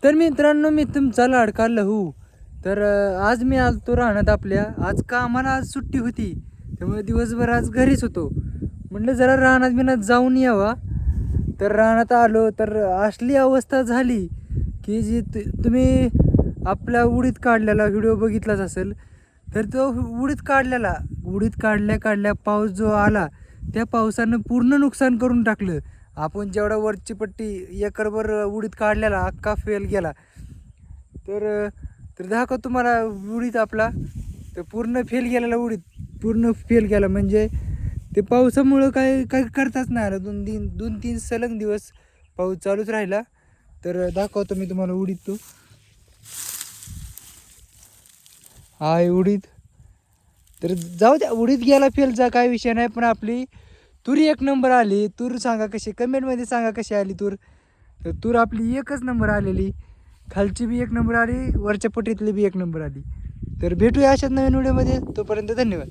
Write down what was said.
तर मित्रांनो, मी तुमचा लाडका लहू. तर आज मी आलतो रानात आपल्या. आज कामाला आज सुट्टी होती, त्यामुळे दिवसभर आज घरीच होतो. म्हटलं जरा रानात बिनात जाऊन यावा. तर रानात आलो तर असली अवस्था झाली की जी तुम्ही आपला उडीद काढलेला व्हिडिओ बघितलाच असेल. तर तो उडीद काढल्या पाऊस जो आला, त्या पावसानं पूर्ण नुकसान करून टाकलं. आपण जेवढा वरची पट्टी एकरभर उडीद काढलेला अख्खा फेल गेला. तर तर दाखव तुम्हाला उडीद आपला. तर पूर्ण फेल गेलेला उडीद पूर्ण फेल गेला. म्हणजे ते पावसामुळं काय काय करताच नाही आलं. 2-3 सलग दिवस पाऊस चालूच राहिला. तर दाखवतो मी तुम्हाला उडीद. तो आहे उडीद. तर जाऊ द्या, उडीद गेला फेलचा काय विषय नाही, पण आपली तूर एक नंबर आली. तूर सांगा कशी, कमेंटमध्ये सांगा कशी आली तूर. तर तूर आपली एकच नंबर आलेली. खालची बी एक नंबर आली, वरच्या पट्टीतली बी एक नंबर आली. तर भेटूया अशाच नवीन व्हिडिओमध्ये. तोपर्यंत धन्यवाद.